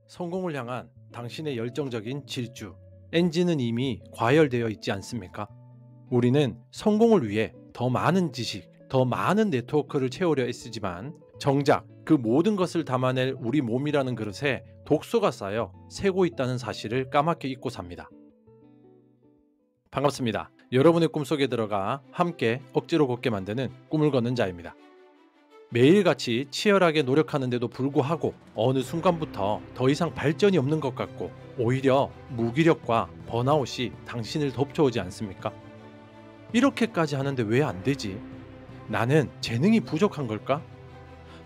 성공을 향한 당신의 열정적인 질주, 엔진은 이미 과열되어 있지 않습니까? 우리는 성공을 위해 더 많은 지식, 더 많은 네트워크를 채우려 애쓰지만 정작 그 모든 것을 담아낼 우리 몸이라는 그릇에 독소가 쌓여 새고 있다는 사실을 까맣게 잊고 삽니다. 반갑습니다. 여러분의 꿈속에 들어가 함께 억지로 걷게 만드는 꿈을 걷는 자입니다. 매일같이 치열하게 노력하는데도 불구하고 어느 순간부터 더 이상 발전이 없는 것 같고 오히려 무기력과 번아웃이 당신을 덮쳐오지 않습니까? 이렇게까지 하는데 왜 안 되지? 나는 재능이 부족한 걸까?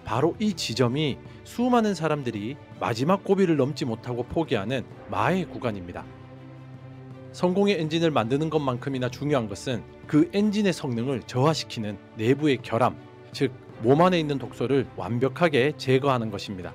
바로 이 지점이 수많은 사람들이 마지막 고비를 넘지 못하고 포기하는 마의 구간입니다. 성공의 엔진을 만드는 것만큼이나 중요한 것은 그 엔진의 성능을 저하시키는 내부의 결함, 즉 몸 안에 있는 독소를 완벽하게 제거하는 것입니다.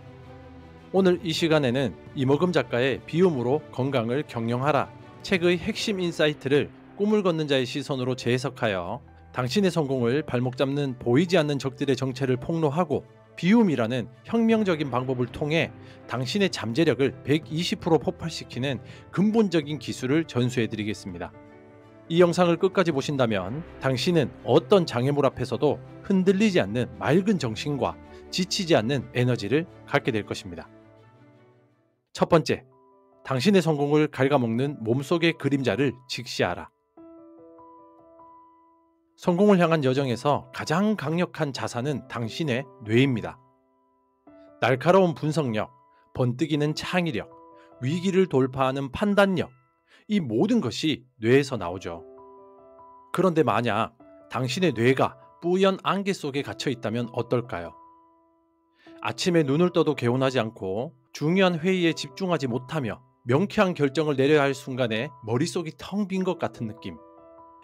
오늘 이 시간에는 이머금 작가의 비움으로 건강을 경영하라 책의 핵심 인사이트를 꿈을 걷는 자의 시선으로 재해석하여 당신의 성공을 발목 잡는 보이지 않는 적들의 정체를 폭로하고 비움이라는 혁명적인 방법을 통해 당신의 잠재력을 120% 폭발시키는 근본적인 기술을 전수해 드리겠습니다. 이 영상을 끝까지 보신다면 당신은 어떤 장애물 앞에서도 흔들리지 않는 맑은 정신과 지치지 않는 에너지를 갖게 될 것입니다. 첫 번째, 당신의 성공을 갉아먹는 몸속의 그림자를 직시하라. 성공을 향한 여정에서 가장 강력한 자산은 당신의 뇌입니다. 날카로운 분석력, 번뜩이는 창의력, 위기를 돌파하는 판단력, 이 모든 것이 뇌에서 나오죠. 그런데 만약 당신의 뇌가 뿌연 안개 속에 갇혀 있다면 어떨까요? 아침에 눈을 떠도 개운하지 않고 중요한 회의에 집중하지 못하며 명쾌한 결정을 내려야 할 순간에 머릿속이 텅 빈 것 같은 느낌.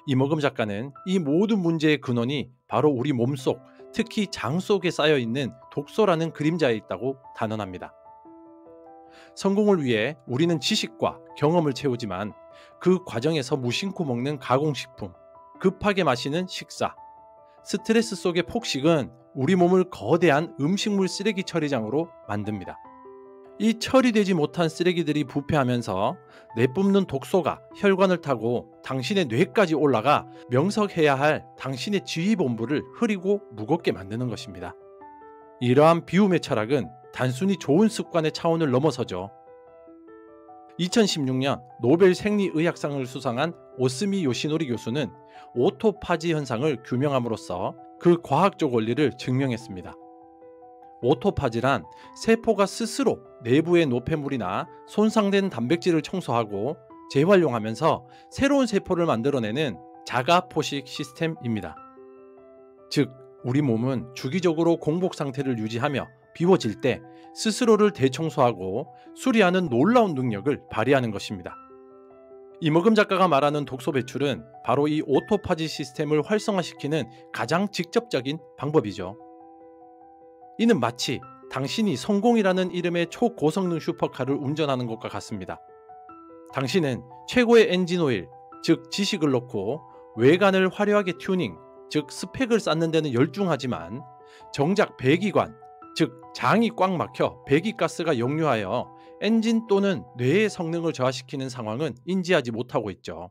이머금 작가는 이 모든 문제의 근원이 바로 우리 몸속, 특히 장 속에 쌓여있는 독소라는 그림자에 있다고 단언합니다. 성공을 위해 우리는 지식과 경험을 채우지만 그 과정에서 무심코 먹는 가공식품, 급하게 마시는 식사, 스트레스 속의 폭식은 우리 몸을 거대한 음식물 쓰레기 처리장으로 만듭니다. 이 처리되지 못한 쓰레기들이 부패하면서 내뿜는 독소가 혈관을 타고 당신의 뇌까지 올라가 명석해야 할 당신의 지휘본부를 흐리고 무겁게 만드는 것입니다. 이러한 비움의 철학은 단순히 좋은 습관의 차원을 넘어서죠. 2016년 노벨 생리의학상을 수상한 오스미 요시노리 교수는 오토파지 현상을 규명함으로써 그 과학적 원리를 증명했습니다. 오토파지란 세포가 스스로 내부의 노폐물이나 손상된 단백질을 청소하고 재활용하면서 새로운 세포를 만들어내는 자가 포식 시스템입니다. 즉, 우리 몸은 주기적으로 공복 상태를 유지하며 비워질 때 스스로를 대청소하고 수리하는 놀라운 능력을 발휘하는 것입니다. 이머금 작가가 말하는 독소 배출은 바로 이 오토파지 시스템을 활성화시키는 가장 직접적인 방법이죠. 이는 마치 당신이 성공이라는 이름의 초고성능 슈퍼카를 운전하는 것과 같습니다. 당신은 최고의 엔진오일, 즉 지식을 넣고 외관을 화려하게 튜닝, 즉 스펙을 쌓는 데는 열중하지만 정작 배기관, 즉 장이 꽉 막혀 배기가스가 역류하여 엔진 또는 뇌의 성능을 저하시키는 상황은 인지하지 못하고 있죠.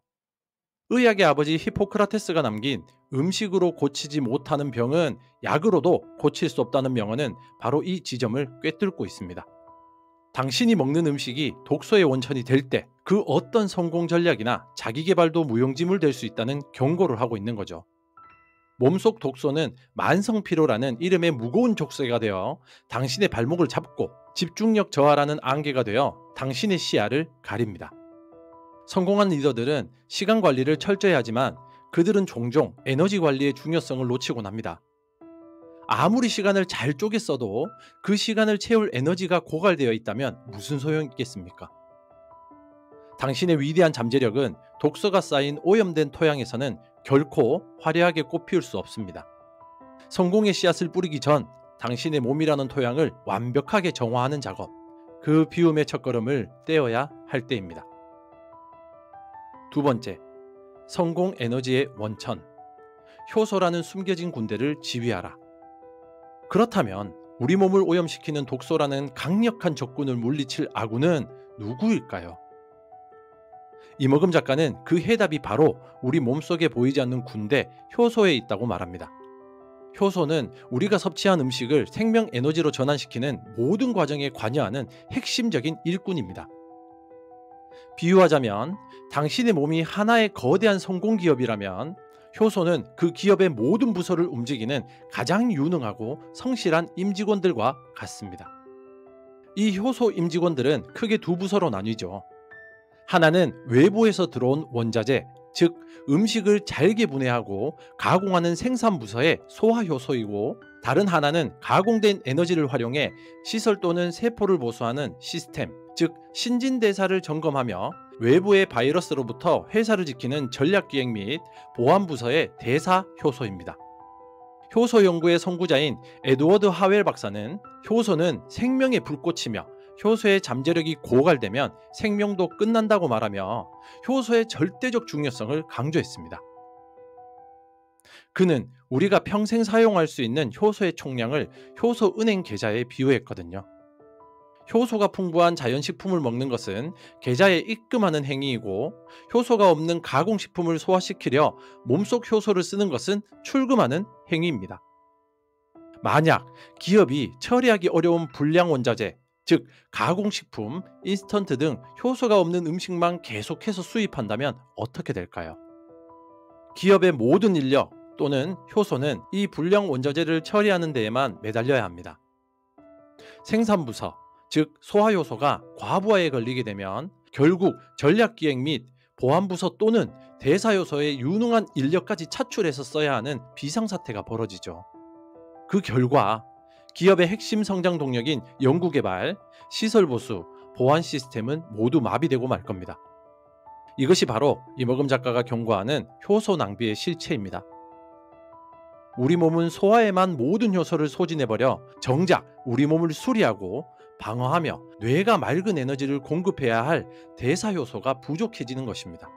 의학의 아버지 히포크라테스가 남긴 음식으로 고치지 못하는 병은 약으로도 고칠 수 없다는 명언은 바로 이 지점을 꿰뚫고 있습니다. 당신이 먹는 음식이 독소의 원천이 될 때 그 어떤 성공 전략이나 자기 개발도 무용지물 될 수 있다는 경고를 하고 있는 거죠. 몸속 독소는 만성피로라는 이름의 무거운 족쇄가 되어 당신의 발목을 잡고 집중력 저하라는 안개가 되어 당신의 시야를 가립니다. 성공한 리더들은 시간 관리를 철저히 하지만 그들은 종종 에너지 관리의 중요성을 놓치곤 합니다. 아무리 시간을 잘 쪼개 써도 그 시간을 채울 에너지가 고갈되어 있다면 무슨 소용이 있겠습니까? 당신의 위대한 잠재력은 독소가 쌓인 오염된 토양에서는 결코 화려하게 꽃피울 수 없습니다. 성공의 씨앗을 뿌리기 전 당신의 몸이라는 토양을 완벽하게 정화하는 작업, 그 비움의 첫걸음을 떼어야 할 때입니다. 두 번째, 성공 에너지의 원천, 효소라는 숨겨진 군대를 지휘하라. 그렇다면 우리 몸을 오염시키는 독소라는 강력한 적군을 물리칠 아군은 누구일까요? 이머금 작가는 그 해답이 바로 우리 몸속에 보이지 않는 군대 효소에 있다고 말합니다. 효소는 우리가 섭취한 음식을 생명 에너지로 전환시키는 모든 과정에 관여하는 핵심적인 일꾼입니다. 비유하자면 당신의 몸이 하나의 거대한 성공 기업이라면 효소는 그 기업의 모든 부서를 움직이는 가장 유능하고 성실한 임직원들과 같습니다. 이 효소 임직원들은 크게 두 부서로 나뉘죠. 하나는 외부에서 들어온 원자재, 즉 음식을 잘게 분해하고 가공하는 생산부서의 소화효소이고, 다른 하나는 가공된 에너지를 활용해 시설 또는 세포를 보수하는 시스템, 즉 신진대사를 점검하며 외부의 바이러스로부터 회사를 지키는 전략기획 및 보안부서의 대사효소입니다. 효소 연구의 선구자인 에드워드 하웰 박사는 효소는 생명의 불꽃이며 효소의 잠재력이 고갈되면 생명도 끝난다고 말하며 효소의 절대적 중요성을 강조했습니다. 그는 우리가 평생 사용할 수 있는 효소의 총량을 효소 은행 계좌에 비유했거든요. 효소가 풍부한 자연식품을 먹는 것은 계좌에 입금하는 행위이고, 효소가 없는 가공식품을 소화시키려 몸속 효소를 쓰는 것은 출금하는 행위입니다. 만약 기업이 처리하기 어려운 불량 원자재, 즉 가공식품, 인스턴트 등 효소가 없는 음식만 계속해서 수입한다면 어떻게 될까요? 기업의 모든 인력 또는 효소는 이 불량 원자재를 처리하는 데에만 매달려야 합니다. 생산부서, 즉 소화효소가 과부하에 걸리게 되면 결국 전략기획 및 보안부서 또는 대사효소의 유능한 인력까지 차출해서 써야 하는 비상사태가 벌어지죠. 그 결과 기업의 핵심 성장 동력인 연구개발, 시설보수, 보안 시스템은 모두 마비되고 말 겁니다. 이것이 바로 이머금 작가가 경고하는 효소 낭비의 실체입니다. 우리 몸은 소화에만 모든 효소를 소진해버려 정작 우리 몸을 수리하고 방어하며 뇌가 맑은 에너지를 공급해야 할 대사효소가 부족해지는 것입니다.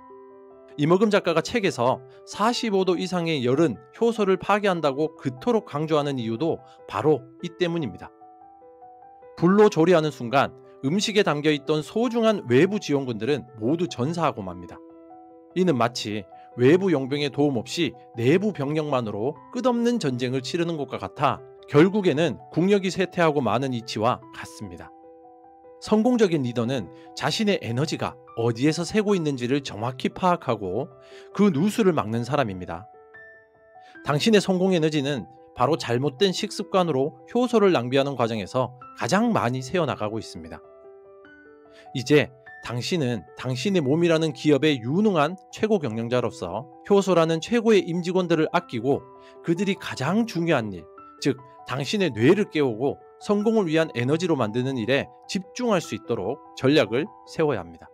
이머금 작가가 책에서 45도 이상의 열은 효소를 파괴한다고 그토록 강조하는 이유도 바로 이 때문입니다. 불로 조리하는 순간 음식에 담겨있던 소중한 외부 지원군들은 모두 전사하고 맙니다. 이는 마치 외부 용병의 도움 없이 내부 병력만으로 끝없는 전쟁을 치르는 것과 같아 결국에는 국력이 쇠퇴하고 마는 이치와 같습니다. 성공적인 리더는 자신의 에너지가 어디에서 새고 있는지를 정확히 파악하고 그 누수를 막는 사람입니다. 당신의 성공 에너지는 바로 잘못된 식습관으로 효소를 낭비하는 과정에서 가장 많이 새어나가고 있습니다. 이제 당신은 당신의 몸이라는 기업의 유능한 최고 경영자로서 효소라는 최고의 임직원들을 아끼고 그들이 가장 중요한 일, 즉 당신의 뇌를 깨우고 성공을 위한 에너지로 만드는 일에 집중할 수 있도록 전략을 세워야 합니다.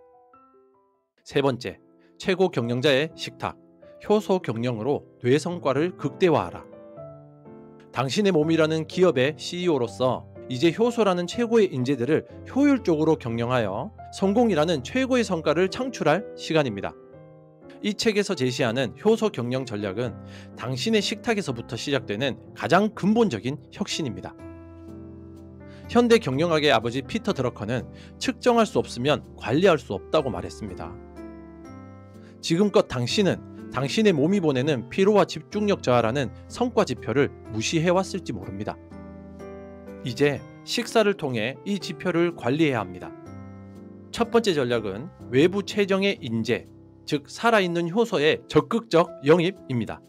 세 번째, 최고 경영자의 식탁, 효소 경영으로 뇌 성과를 극대화하라. 당신의 몸이라는 기업의 CEO로서 이제 효소라는 최고의 인재들을 효율적으로 경영하여 성공이라는 최고의 성과를 창출할 시간입니다. 이 책에서 제시하는 효소 경영 전략은 당신의 식탁에서부터 시작되는 가장 근본적인 혁신입니다. 현대 경영학의 아버지 피터 드러커는 측정할 수 없으면 관리할 수 없다고 말했습니다. 지금껏 당신은 당신의 몸이 보내는 피로와 집중력 저하라는 성과 지표를 무시해왔을지 모릅니다. 이제 식사를 통해 이 지표를 관리해야 합니다. 첫 번째 전략은 외부 최정의 인재, 즉 살아있는 효소의 적극적 영입입니다.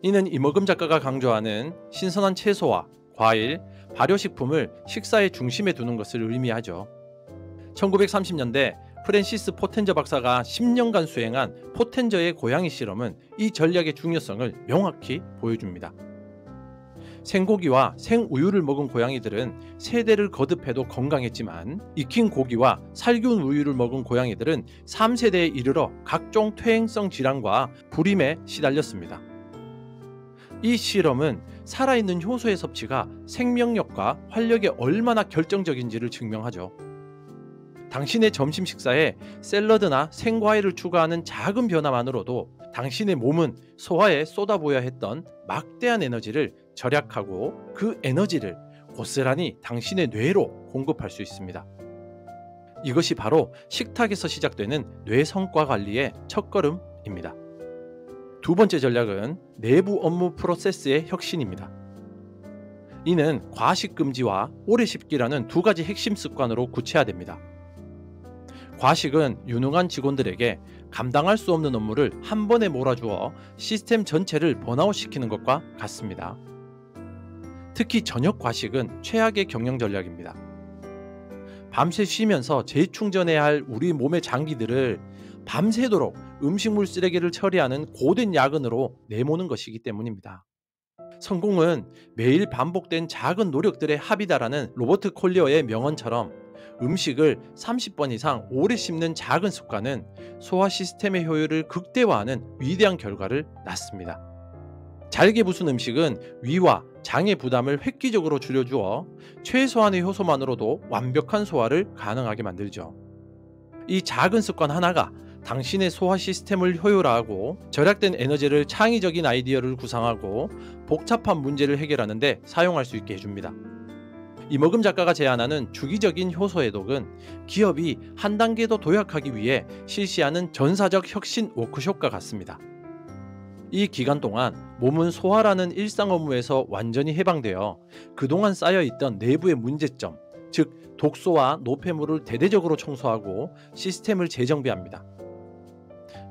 이는 이머금 작가가 강조하는 신선한 채소와 과일, 발효식품을 식사의 중심에 두는 것을 의미하죠. 1930년대 프랜시스 포텐저 박사가 10년간 수행한 포텐저의 고양이 실험은 이 전략의 중요성을 명확히 보여줍니다. 생고기와 생우유를 먹은 고양이들은 세대를 거듭해도 건강했지만, 익힌 고기와 살균 우유를 먹은 고양이들은 3세대에 이르러 각종 퇴행성 질환과 불임에 시달렸습니다. 이 실험은 살아있는 효소의 섭취가 생명력과 활력에 얼마나 결정적인지를 증명하죠. 당신의 점심 식사에 샐러드나 생과일을 추가하는 작은 변화만으로도 당신의 몸은 소화에 쏟아부어야 했던 막대한 에너지를 절약하고 그 에너지를 고스란히 당신의 뇌로 공급할 수 있습니다. 이것이 바로 식탁에서 시작되는 뇌 성과 관리의 첫걸음입니다. 두 번째 전략은 내부 업무 프로세스의 혁신입니다. 이는 과식 금지와 오래 씹기라는 두 가지 핵심 습관으로 구체화됩니다. 과식은 유능한 직원들에게 감당할 수 없는 업무를 한 번에 몰아주어 시스템 전체를 번아웃시키는 것과 같습니다. 특히 저녁 과식은 최악의 경영 전략입니다. 밤새 쉬면서 재충전해야 할 우리 몸의 장기들을 밤새도록 음식물 쓰레기를 처리하는 고된 야근으로 내모는 것이기 때문입니다. 성공은 매일 반복된 작은 노력들의 합이다라는 로버트 콜리어의 명언처럼 음식을 30번 이상 오래 씹는 작은 습관은 소화 시스템의 효율을 극대화하는 위대한 결과를 낳습니다. 잘게 부순 음식은 위와 장의 부담을 획기적으로 줄여주어 최소한의 효소만으로도 완벽한 소화를 가능하게 만들죠. 이 작은 습관 하나가 당신의 소화 시스템을 효율화하고 절약된 에너지를 창의적인 아이디어를 구상하고 복잡한 문제를 해결하는 데 사용할 수 있게 해줍니다. 이먹음 작가가 제안하는 주기적인 효소 해독은 기업이 한 단계 더 도약하기 위해 실시하는 전사적 혁신 워크숍과 같습니다. 이 기간 동안 몸은 소화라는 일상 업무에서 완전히 해방되어 그동안 쌓여있던 내부의 문제점, 즉 독소와 노폐물을 대대적으로 청소하고 시스템을 재정비합니다.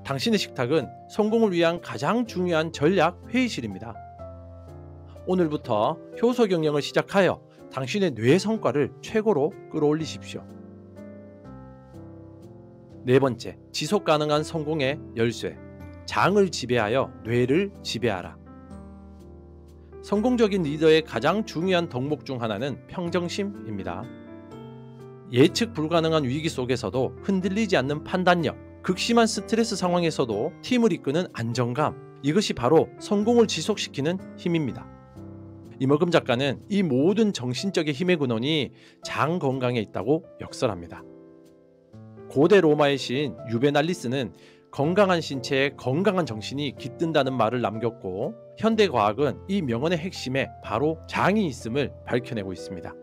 당신의 식탁은 성공을 위한 가장 중요한 전략 회의실입니다. 오늘부터 효소 경영을 시작하여 당신의 뇌 성과를 최고로 끌어올리십시오. 네 번째, 지속 가능한 성공의 열쇠. 장을 지배하여 뇌를 지배하라. 성공적인 리더의 가장 중요한 덕목 중 하나는 평정심입니다. 예측 불가능한 위기 속에서도 흔들리지 않는 판단력, 극심한 스트레스 상황에서도 팀을 이끄는 안정감, 이것이 바로 성공을 지속시키는 힘입니다. 이먹음 작가는 이 모든 정신적인 힘의 근원이 장 건강에 있다고 역설합니다. 고대 로마의 시인 유베날리스는 건강한 신체에 건강한 정신이 깃든다는 말을 남겼고, 현대 과학은 이 명언의 핵심에 바로 장이 있음을 밝혀내고 있습니다.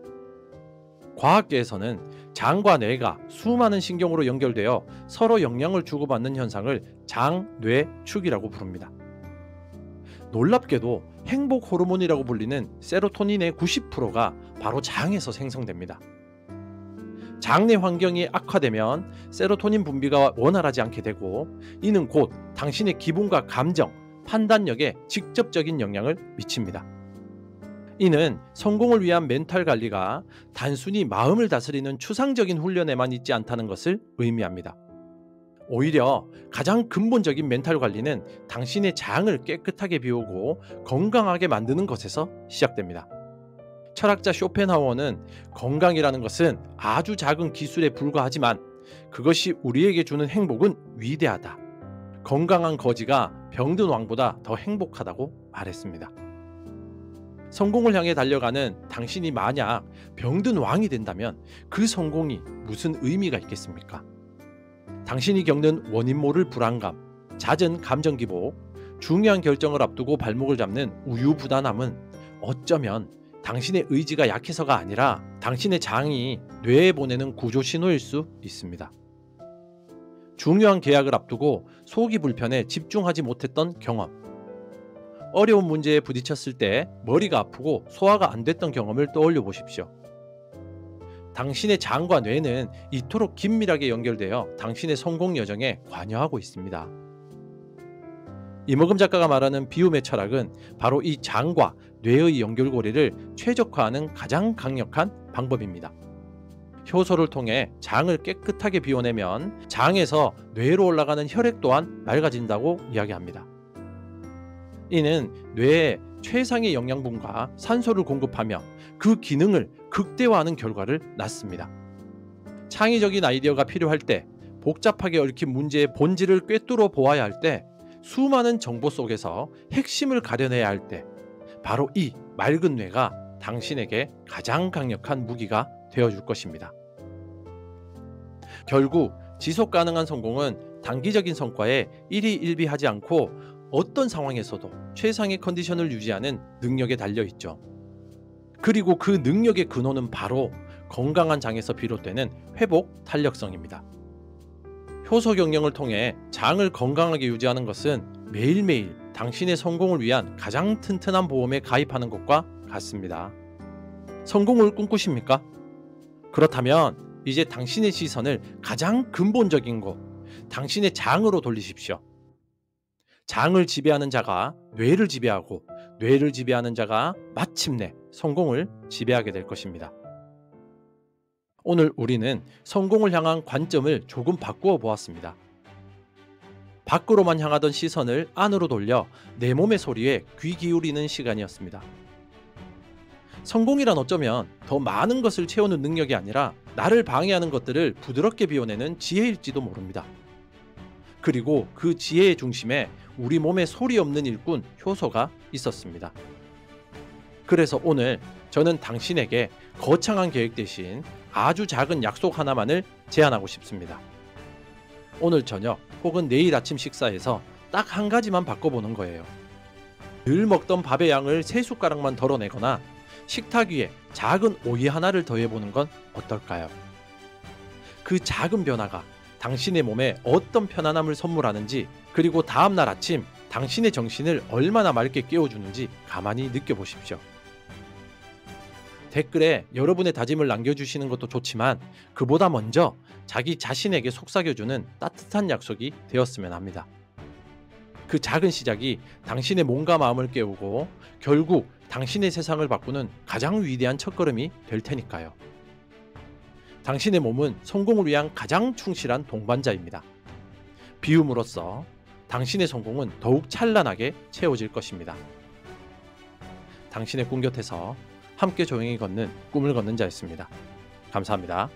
과학계에서는 장과 뇌가 수많은 신경으로 연결되어 서로 영향을 주고받는 현상을 장-뇌-축이라고 부릅니다. 놀랍게도 행복 호르몬이라고 불리는 세로토닌의 90%가 바로 장에서 생성됩니다. 장내 환경이 악화되면 세로토닌 분비가 원활하지 않게 되고, 이는 곧 당신의 기분과 감정, 판단력에 직접적인 영향을 미칩니다. 이는 성공을 위한 멘탈 관리가 단순히 마음을 다스리는 추상적인 훈련에만 있지 않다는 것을 의미합니다. 오히려 가장 근본적인 멘탈 관리는 당신의 장을 깨끗하게 비우고 건강하게 만드는 것에서 시작됩니다. 철학자 쇼펜하우어는 건강이라는 것은 아주 작은 기술에 불과하지만 그것이 우리에게 주는 행복은 위대하다. 건강한 거지가 병든 왕보다 더 행복하다고 말했습니다. 성공을 향해 달려가는 당신이 만약 병든 왕이 된다면 그 성공이 무슨 의미가 있겠습니까? 당신이 겪는 원인 모를 불안감, 잦은 감정 기복, 중요한 결정을 앞두고 발목을 잡는 우유부단함은 어쩌면 당신의 의지가 약해서가 아니라 당신의 장이 뇌에 보내는 구조 신호일 수 있습니다. 중요한 계약을 앞두고 속이 불편해 집중하지 못했던 경험, 어려운 문제에 부딪혔을 때 머리가 아프고 소화가 안 됐던 경험을 떠올려 보십시오. 당신의 장과 뇌는 이토록 긴밀하게 연결되어 당신의 성공 여정에 관여하고 있습니다. 이먹음 작가가 말하는 비움의 철학은 바로 이 장과 뇌의 연결고리를 최적화하는 가장 강력한 방법입니다. 효소를 통해 장을 깨끗하게 비워내면 장에서 뇌로 올라가는 혈액 또한 맑아진다고 이야기합니다. 이는 뇌에 최상의 영양분과 산소를 공급하며 그 기능을 극대화하는 결과를 낳습니다. 창의적인 아이디어가 필요할 때, 복잡하게 얽힌 문제의 본질을 꿰뚫어 보아야 할 때, 수많은 정보 속에서 핵심을 가려내야 할 때, 바로 이 맑은 뇌가 당신에게 가장 강력한 무기가 되어줄 것입니다. 결국 지속 가능한 성공은 단기적인 성과에 일희일비하지 않고 어떤 상황에서도 최상의 컨디션을 유지하는 능력에 달려 있죠. 그리고 그 능력의 근원은 바로 건강한 장에서 비롯되는 회복 탄력성입니다. 효소 경영을 통해 장을 건강하게 유지하는 것은 매일매일 당신의 성공을 위한 가장 튼튼한 보험에 가입하는 것과 같습니다. 성공을 꿈꾸십니까? 그렇다면 이제 당신의 시선을 가장 근본적인 곳, 당신의 장으로 돌리십시오. 장을 지배하는 자가 뇌를 지배하고, 뇌를 지배하는 자가 마침내 성공을 지배하게 될 것입니다. 오늘 우리는 성공을 향한 관점을 조금 바꾸어 보았습니다. 밖으로만 향하던 시선을 안으로 돌려 내 몸의 소리에 귀 기울이는 시간이었습니다. 성공이란 어쩌면 더 많은 것을 채우는 능력이 아니라 나를 방해하는 것들을 부드럽게 비워내는 지혜일지도 모릅니다. 그리고 그 지혜의 중심에 우리 몸에 소리 없는 일꾼 효소가 있었습니다. 그래서 오늘 저는 당신에게 거창한 계획 대신 아주 작은 약속 하나만을 제안하고 싶습니다. 오늘 저녁 혹은 내일 아침 식사에서 딱 한 가지만 바꿔보는 거예요. 늘 먹던 밥의 양을 3숟가락만 덜어내거나 식탁 위에 작은 오이 하나를 더해보는 건 어떨까요? 그 작은 변화가 당신의 몸에 어떤 편안함을 선물하는지, 그리고 다음날 아침 당신의 정신을 얼마나 맑게 깨워주는지 가만히 느껴보십시오. 댓글에 여러분의 다짐을 남겨주시는 것도 좋지만 그보다 먼저 자기 자신에게 속삭여주는 따뜻한 약속이 되었으면 합니다. 그 작은 시작이 당신의 몸과 마음을 깨우고 결국 당신의 세상을 바꾸는 가장 위대한 첫걸음이 될 테니까요. 당신의 몸은 성공을 위한 가장 충실한 동반자입니다. 비움으로써 당신의 성공은 더욱 찬란하게 채워질 것입니다. 당신의 꿈 곁에서 함께 조용히 걷는 꿈을 걷는 자였습니다. 감사합니다.